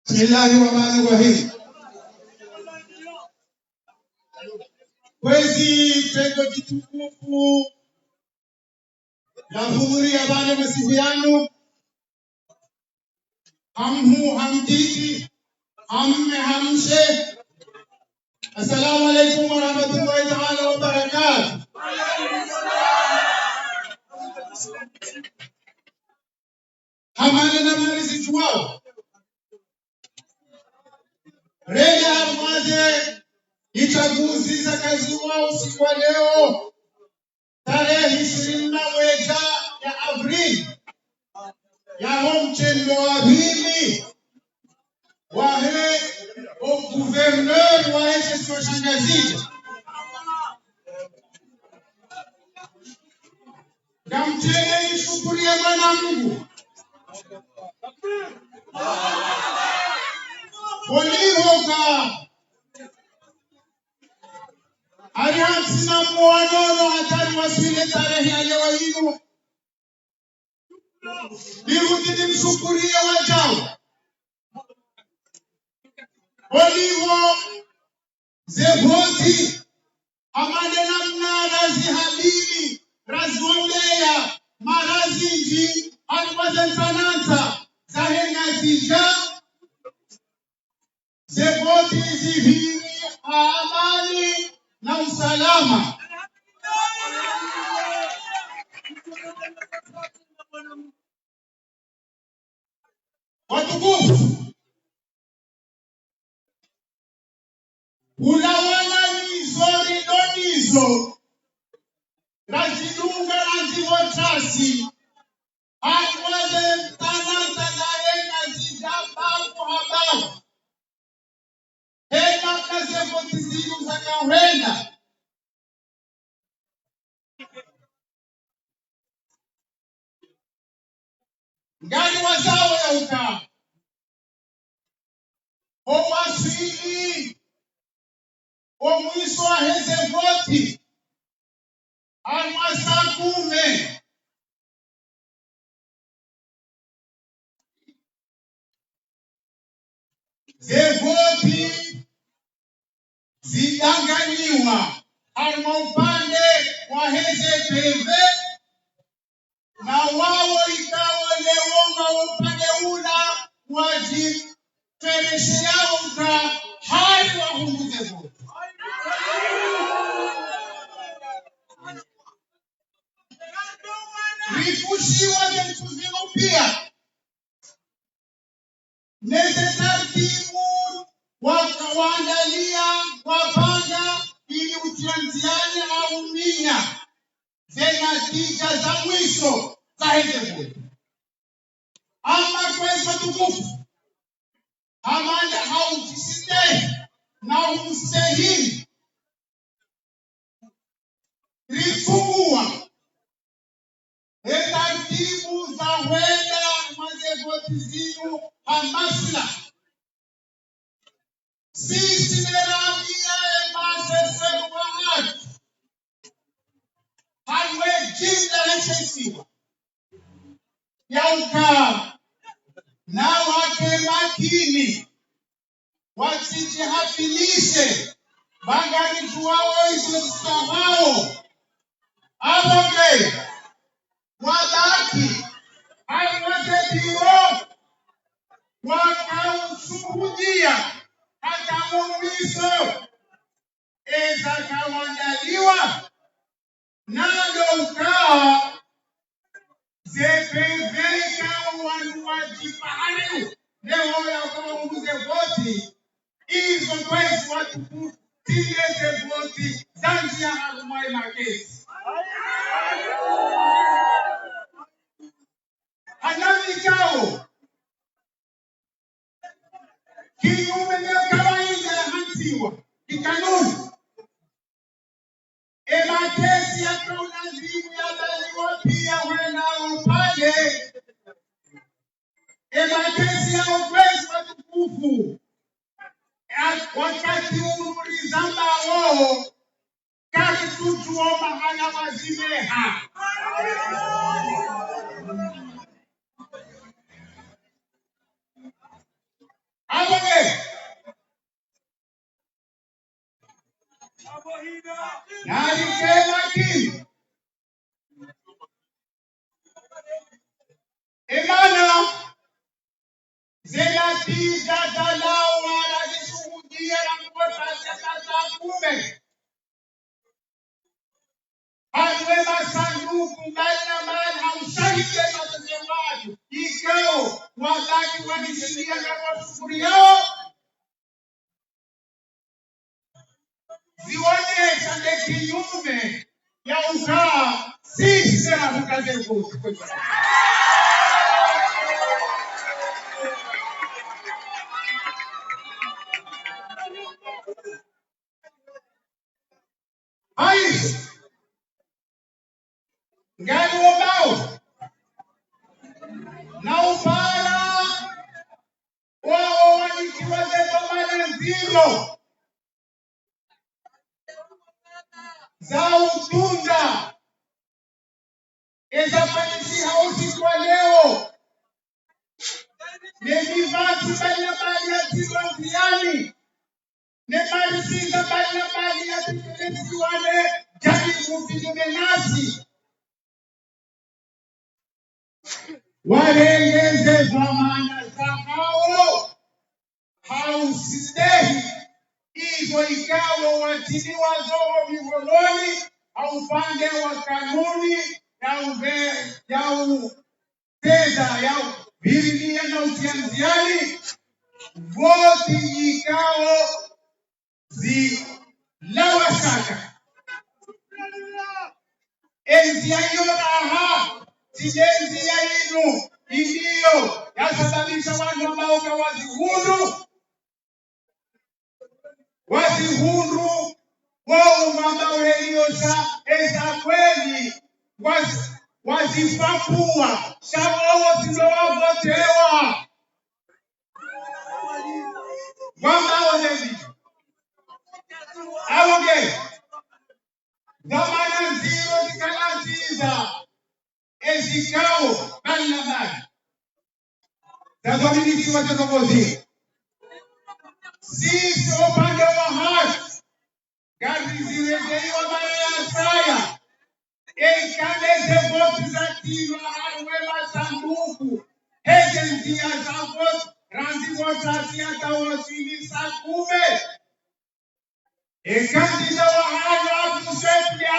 Bismillahirrahmanirrahim. Kwezi tendo kitukufu la Jamhuri ya Bwana Masiviano hamhu hamjiji hamme hamshe. Assalamu alaikum wa rahmatullahi ta'ala wa barakatuh. Hamana na marisi juwao Rega mwaze ichaguzi za kazi wao siku ya leo tarehe 21 ya Aprili ya mchendo wa pili wa gouverneur wa gestion Shangazija Gamtene nishukurie Bwana Mungu Polihoka Arihansi na muonono hatari wasile tarehe ya leo hino Nirudi nimshukurie wajao Poliho Zeboti Amane namna razi habili Razi wambea Marazi nji Alwazensananza Zahena zija Zeboti zivini amani na usalama. Watukufu, unawana nizori donizo Rajidunga rajivotasi Akwaze tananta zaena zijababu hababu Hema kaze fotizimu zakawenda Ngani wazao ya uka Owasili Omwiso wa Hezevoti Alwasakume Zevoti Zidanganiwa Alma upande wa HZPV na wao ikawa lewonga upande ula wajifereshe yao ka hali wa hunguze vote. Rifushi waje mtuzino pia neze tartibu wakawandalia wapanga ili utianziani au minya zena tija za mwisho za HZPV. Ama kwezo tukufu Hamanda haujisite na umstehili Rifungua Taratibu za wenda mazevoti zinu hamasla Sisi merambia masese wahati Halwe jinda hechesiwa Yauka na wake makini wasijihafilishe bagani tuwao isosahao aboge wadaki alwazetiro wakaushuhudia hata mumiso eza kawandaliwa nado ukawa zepeveka wanuwajifahariu leo ya kama unguze voti izo kwezi watukufu tiyeze voti zanji ya harumai makesi Hanami kao kinyume na kawaida ya hantiwa kikanuni makesi ya kaunazimu ya daliwa pia wena upale makesi ya ukwezi watukufu wakati unurizamba wao kari tutuo mahala wazimeha na alisema kini Imana zinatija dalao wanajishuhudia na kuweka za kume Anwe masanduku baina mali haushahide matazamaji ikao wakati wanishiria na wasukuri yao zionyesha ne kinyume ya ukaa sisi na tukaze kutu Aizo ngani wabao na upara wao wanikiwa zeto manenziro za utunda ezafanisi hausi kwa leo nevivatu bainabali ya tibanziani nemarisiza bainabali ya tibanziwane jani kufijume nasi walengeze kwa maana za hao hausistehi hivyo ikawa watiliwa zoo mivoloni au upande wa kanuni ya fedha ya Biblia na utianziani wote ikao zilawasaka enzi ya hiyo raha sijenzi ya inu iliyo yasababisha watu ambao wazihundu wao ambao waliosa eza kweli wazifapua shawao zilowavotewa wambao nevi awoge zamana nziro zikalanziza ezikao bali na bali tazamini kiwa tekobozi sisi upande wa haki gari zirejeiwa mara ya saya eikandeze voti za tiwa harwe masanduku heze njia za voti ranzi votasi atawasili saa kume ekandiza wa hayo abusefu ya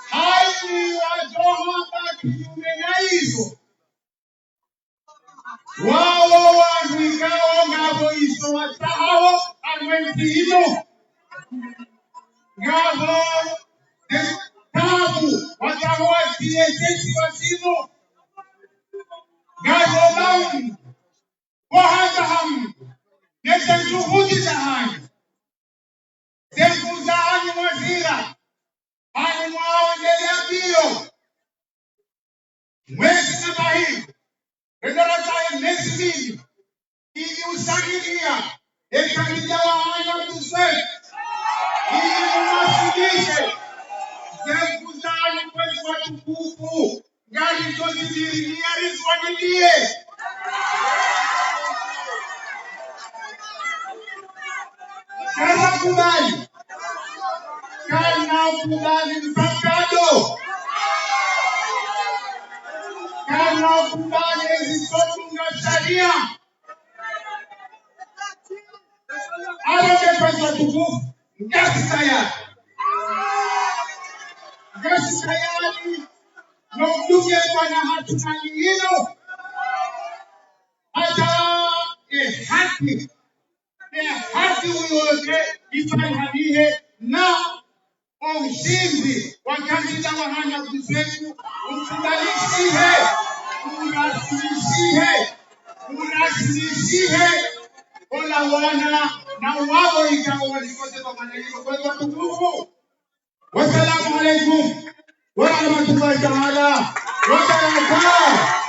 hayi wajohamba kiume na hizo wao watuikao ngabo iso watahao anwentino ngabo tabu watahoa tiesesi wasino ngabo bauni wahaza hamu nese juhudi za hanyu zefu za hanyu wazira hanyu mwaondelea bio mwezi na mahimu Edarataye mesimi ili usagiria ekanija wa haya tuswe ili umasidishe zenguzani kwezi watukufu ngali tozidirinia rizwanidie kana kubali mpakado kana kubali zisotunga sharia aroke pesa tukufu ngasi tayari nokduge bwana hatuna lingino hata haki uyote ifanyanihe na ushindi wakandida wahanya kuzetu urasilishihe ola wana na wao ikawa walikote kwa maneno kwa watukufu. Wassalamu alaikum wa rahmatullahi ta'ala wa barakatuh.